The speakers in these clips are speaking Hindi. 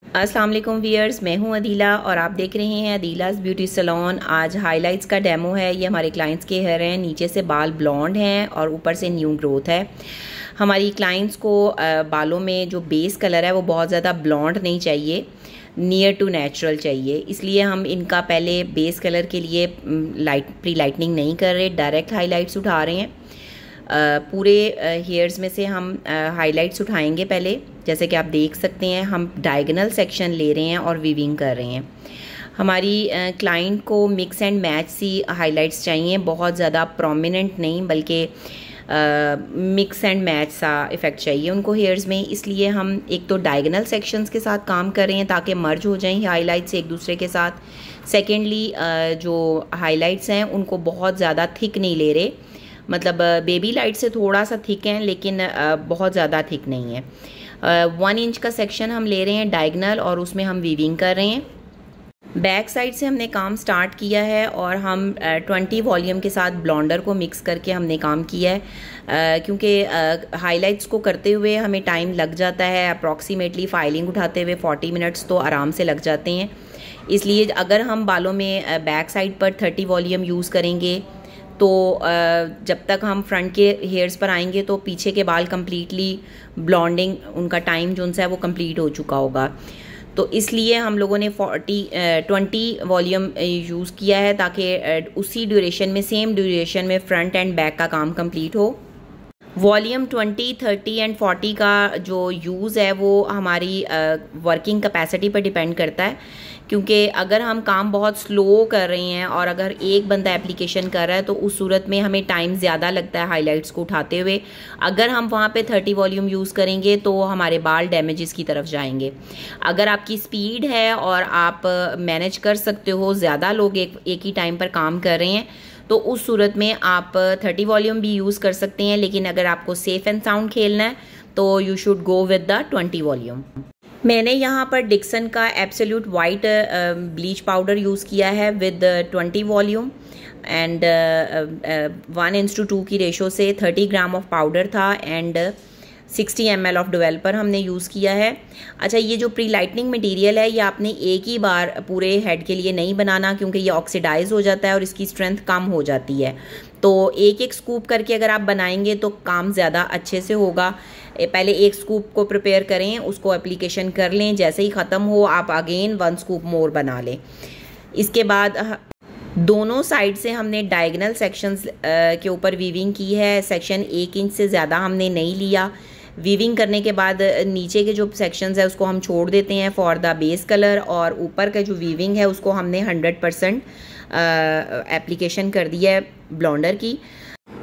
अस्सलाम वालेकुम व्यूअर्स, मैं हूं अदीला और आप देख रहे हैं अदीलास ब्यूटी सलोन। आज हाइलाइट्स का डेमो है। ये हमारे क्लाइंट्स के हेयर हैं, नीचे से बाल ब्लॉन्ड हैं और ऊपर से न्यू ग्रोथ है। हमारी क्लाइंट्स को बालों में जो बेस कलर है वो बहुत ज़्यादा ब्लॉन्ड नहीं चाहिए, नियर टू नेचुरल चाहिए। इसलिए हम इनका पहले बेस कलर के लिए प्री लाइटनिंग नहीं कर रहे, डायरेक्ट हाईलाइट्स उठा रहे हैं। पूरे हेयर्स में से हम हाइलाइट्स उठाएंगे पहले। जैसे कि आप देख सकते हैं, हम डायगोनल सेक्शन ले रहे हैं और वीविंग कर रहे हैं। हमारी क्लाइंट को मिक्स एंड मैच सी हाइलाइट्स चाहिए, बहुत ज़्यादा प्रोमिनेंट नहीं, बल्कि मिक्स एंड मैच सा इफ़ेक्ट चाहिए उनको हेयर्स में। इसलिए हम एक तो डायगोनल सेक्शंस के साथ काम कर रहे हैं ताकि मर्ज हो जाएं हाइलाइट्स एक दूसरे के साथ। सेकेंडली जो हाइलाइट्स हैं उनको बहुत ज़्यादा थिक नहीं ले रहे, मतलब बेबी लाइट से थोड़ा सा थिक है लेकिन बहुत ज़्यादा थिक नहीं है। 1 इंच का सेक्शन हम ले रहे हैं डायगोनल और उसमें हम वीविंग कर रहे हैं। बैक साइड से हमने काम स्टार्ट किया है और हम 20 वॉल्यूम के साथ ब्लॉन्डर को मिक्स करके हमने काम किया है, क्योंकि हाइलाइट्स को करते हुए हमें टाइम लग जाता है। अप्रॉक्सीमेटली फाइलिंग उठाते हुए 40 मिनट्स तो आराम से लग जाते हैं। इसलिए अगर हम बालों में बैक साइड पर 30 वॉल्यूम यूज़ करेंगे तो जब तक हम फ्रंट के हेयर्स पर आएंगे तो पीछे के बाल कम्प्लीटली ब्लॉन्डिंग उनका टाइम जो सा है वो कंप्लीट हो चुका होगा। तो इसलिए हम लोगों ने 20 वॉल्यूम यूज़ किया है ताकि उसी ड्यूरेशन में, सेम ड्यूरेशन में फ्रंट एंड बैक का काम कंप्लीट हो। वॉल्यूम 20, 30 एंड 40 का जो यूज़ है वो हमारी वर्किंग कैपेसिटी पर डिपेंड करता है, क्योंकि अगर हम काम बहुत स्लो कर रहे हैं और अगर एक बंदा एप्लीकेशन कर रहा है तो उस सूरत में हमें टाइम ज़्यादा लगता है हाइलाइट्स को उठाते हुए। अगर हम वहाँ पे 30 वॉल्यूम यूज़ करेंगे तो हमारे बाल डैमेजेस की तरफ जाएंगे। अगर आपकी स्पीड है और आप मैनेज कर सकते हो, ज़्यादा लोग एक ही टाइम पर काम कर रहे हैं, तो उस सूरत में आप 30 वॉल्यूम भी यूज़ कर सकते हैं। लेकिन अगर आपको सेफ एंड साउंड खेलना है तो you should go with the 20 volume. मैंने यहाँ पर डिक्सन का absolute white bleach powder use किया है विद 20 वॉल्यूम एंड 1:2 की रेशो से 30 ग्राम ऑफ पाउडर था एंड 60 ml ऑफ डेवलपर हमने यूज़ किया है। अच्छा, ये जो प्री लाइटनिंग मटेरियल है ये आपने एक ही बार पूरे हेड के लिए नहीं बनाना, क्योंकि ये ऑक्सीडाइज हो जाता है और इसकी स्ट्रेंथ कम हो जाती है। तो एक एक स्कूप करके अगर आप बनाएंगे तो काम ज़्यादा अच्छे से होगा। पहले एक स्कूप को प्रिपेयर करें, उसको एप्लीकेशन कर लें, जैसे ही ख़त्म हो आप अगेन 1 स्कूप मोर बना लें। इसके बाद दोनों साइड से हमने डायगोनल सेक्शंस के ऊपर वीविंग की है। सेक्शन 1 इंच से ज़्यादा हमने नहीं लिया। वीविंग करने के बाद नीचे के जो सेक्शंस है उसको हम छोड़ देते हैं फॉर द बेस कलर, और ऊपर का जो वीविंग है उसको हमने 100% एप्लीकेशन कर दिया है ब्लॉन्डर की।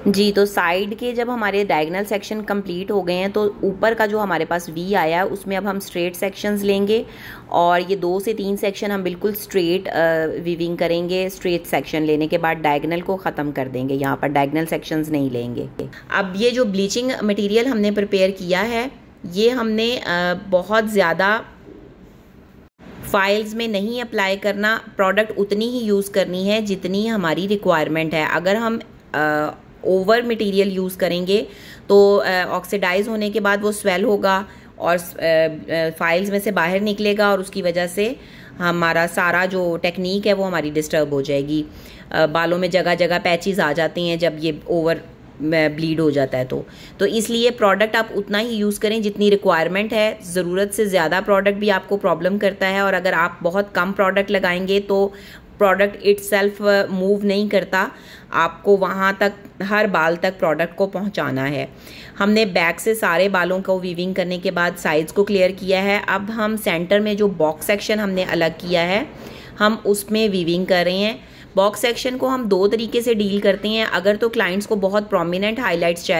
जी, तो साइड के जब हमारे डायगोनल सेक्शन कंप्लीट हो गए हैं तो ऊपर का जो हमारे पास वी आया है उसमें अब हम स्ट्रेट सेक्शंस लेंगे और ये 2 से 3 सेक्शन हम बिल्कुल स्ट्रेट वीविंग करेंगे। स्ट्रेट सेक्शन लेने के बाद डायगोनल को ख़त्म कर देंगे, यहाँ पर डायगोनल सेक्शंस नहीं लेंगे। अब ये जो ब्लीचिंग मटेरियल हमने प्रिपेयर किया है ये हमने बहुत ज़्यादा फाइल्स में नहीं अप्लाई करना, प्रोडक्ट उतनी ही यूज़ करनी है जितनी हमारी रिक्वायरमेंट है। अगर हम ओवर मटेरियल यूज़ करेंगे तो ऑक्सीडाइज होने के बाद वो स्वेल होगा और फाइल्स में से बाहर निकलेगा और उसकी वजह से हमारा सारा जो टेक्निक है वो हमारी डिस्टर्ब हो जाएगी। बालों में जगह जगह पैचेस आ जाते हैं जब ये ओवर ब्लीड हो जाता है तो इसलिए प्रोडक्ट आप उतना ही यूज़ करें जितनी रिक्वायरमेंट है। ज़रूरत से ज़्यादा प्रोडक्ट भी आपको प्रॉब्लम करता है, और अगर आप बहुत कम प्रोडक्ट लगाएंगे तो प्रोडक्ट इटसेल्फ मूव नहीं करता, आपको वहाँ तक हर बाल तक प्रोडक्ट को पहुँचाना है। हमने बैक से सारे बालों को वीविंग करने के बाद साइड्स को क्लियर किया है। अब हम सेंटर में जो बॉक्स सेक्शन हमने अलग किया है हम उसमें वीविंग कर रहे हैं। बॉक्स सेक्शन को हम 2 तरीके से डील करते हैं। अगर तो क्लाइंट्स को बहुत प्रोमिनेंट हाइलाइट्स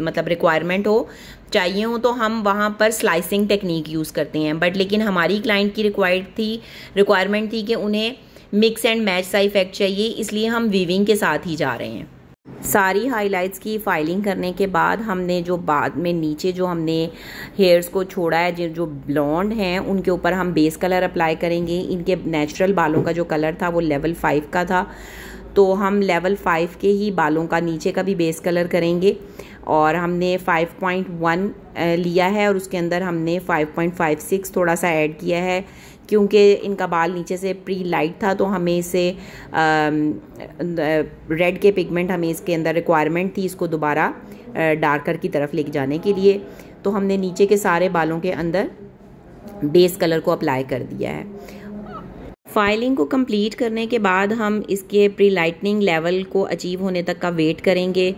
मतलब रिक्वायरमेंट चाहिए हो तो हम वहाँ पर स्लाइसिंग टेक्निक यूज़ करते हैं, बट लेकिन हमारी क्लाइंट की रिक्वायरमेंट थी कि उन्हें मिक्स एंड मैच सा इफेक्ट चाहिए, इसलिए हम वीविंग के साथ ही जा रहे हैं। सारी हाइलाइट्स की फाइलिंग करने के बाद हमने जो बाद में नीचे जो हमने हेयर्स को छोड़ा है, जो ब्लॉन्ड हैं, उनके ऊपर हम बेस कलर अप्लाई करेंगे। इनके नेचुरल बालों का जो कलर था वो लेवल 5 का था, तो हम लेवल 5 के ही बालों का नीचे का भी बेस कलर करेंगे। और हमने 5.1 लिया है और उसके अंदर हमने 5.56 थोड़ा सा ऐड किया है क्योंकि इनका बाल नीचे से प्री लाइट था, तो हमें इसे रेड के पिगमेंट हमें इसके अंदर रिक्वायरमेंट थी इसको दोबारा डार्कर की तरफ लेके जाने के लिए। तो हमने नीचे के सारे बालों के अंदर बेस कलर को अप्लाई कर दिया है। फाइलिंग को कंप्लीट करने के बाद हम इसके प्री लाइटनिंग लेवल को अचीव होने तक का वेट करेंगे।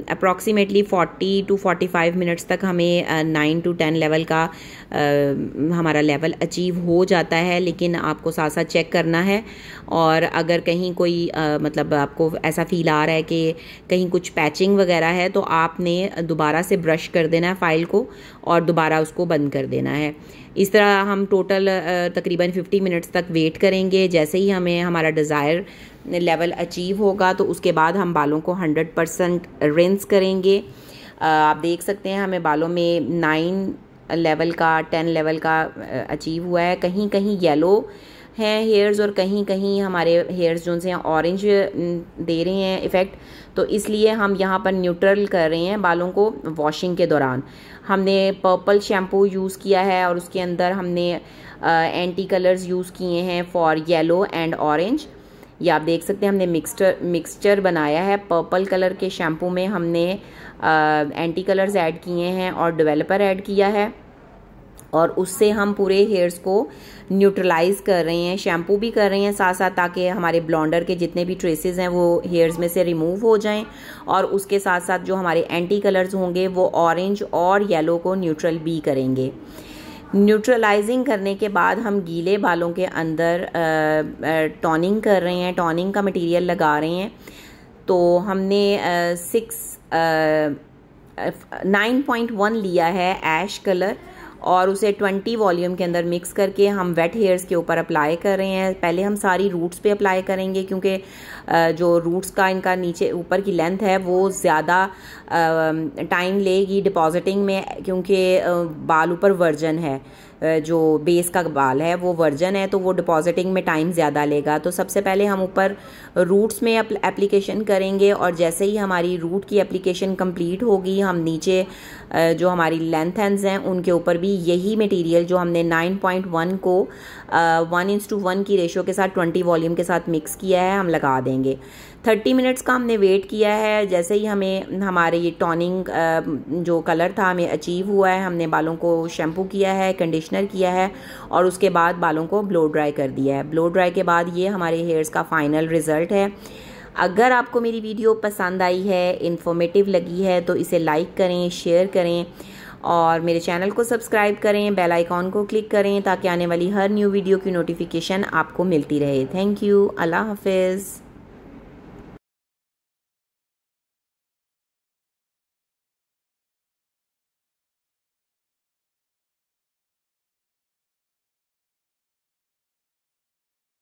अप्रॉक्सीमेटली 40 to 45 मिनट्स तक हमें 9 to 10 लेवल का हमारा लेवल अचीव हो जाता है, लेकिन आपको साथ साथ चेक करना है। और अगर कहीं कोई मतलब आपको ऐसा फील आ रहा है कि कहीं कुछ पैचिंग वगैरह है, तो आपने दोबारा से ब्रश कर देना है फाइल को और दोबारा उसको बंद कर देना है। इस तरह हम टोटल तकरीबन 50 मिनट्स तक वेट करेंगे। जैसे ही हमें हमारा डिज़ायर लेवल अचीव होगा तो उसके बाद हम बालों को 100% रिंस करेंगे। आप देख सकते हैं हमें बालों में 9 लेवल का 10 लेवल का अचीव हुआ है। कहीं कहीं येलो हैं हेयर्स और कहीं कहीं हमारे हेयर्स जो से ऑरेंज दे रहे हैं इफ़ेक्ट, तो इसलिए हम यहाँ पर न्यूट्रल कर रहे हैं बालों को। वॉशिंग के दौरान हमने पर्पल शैम्पू यूज़ किया है और उसके अंदर हमने एंटी कलर्स यूज़ किए हैं फॉर येलो एंड ऑरेंज। ये आप देख सकते हैं हमने मिक्सचर बनाया है। पर्पल कलर के शैम्पू में हमने एंटी कलर्स ऐड किए हैं और डेवलपर ऐड किया है और उससे हम पूरे हेयर्स को न्यूट्रलाइज कर रहे हैं, शैम्पू भी कर रहे हैं साथ साथ, ताकि हमारे ब्लॉन्डर के जितने भी ट्रेसेस हैं वो हेयर्स में से रिमूव हो जाएं। और उसके साथ साथ जो हमारे एंटी कलर्स होंगे वो ऑरेंज और येलो को न्यूट्रल भी करेंगे। न्यूट्रलाइजिंग करने के बाद हम गीले बालों के अंदर टॉनिंग कर रहे हैं, टॉनिंग का मटेरियल लगा रहे हैं। तो हमने 9.1 लिया है ऐश कलर और उसे 20 वॉल्यूम के अंदर मिक्स करके हम वेट हेयर्स के ऊपर अप्लाई कर रहे हैं। पहले हम सारी रूट्स पे अप्लाई करेंगे क्योंकि जो रूट्स का इनका नीचे ऊपर की लेंथ है वो ज़्यादा टाइम लेगी डिपॉजिटिंग में, क्योंकि बाल ऊपर वर्जन है, जो बेस का बाल है वो वर्जन है, तो वो डिपॉजिटिंग में टाइम ज़्यादा लेगा। तो सबसे पहले हम ऊपर रूट्स में एप्लीकेशन करेंगे और जैसे ही हमारी रूट की एप्लीकेशन कंप्लीट होगी हम नीचे जो हमारी लेंथ एंड्स हैं उनके ऊपर भी यही मटेरियल जो हमने 9.1 को 1:1 की रेशो के साथ 20 वॉल्यूम के साथ मिक्स किया है हम लगा देंगे। 30 मिनट्स का हमने वेट किया है। जैसे ही हमें हमारे ये टॉनिंग जो कलर था हमें अचीव हुआ है, हमने बालों को शैम्पू किया है, कंडीशनर किया है और उसके बाद बालों को ब्लो ड्राई कर दिया है। ब्लो ड्राई के बाद ये हमारे हेयर्स का फाइनल रिज़ल्ट है। अगर आपको मेरी वीडियो पसंद आई है, इन्फॉर्मेटिव लगी है, तो इसे लाइक करें, शेयर करें और मेरे चैनल को सब्सक्राइब करें, बेल आइकॉन को क्लिक करें ताकि आने वाली हर न्यू वीडियो की नोटिफिकेशन आपको मिलती रहे। Thank you. अल्लाह हाफिज़।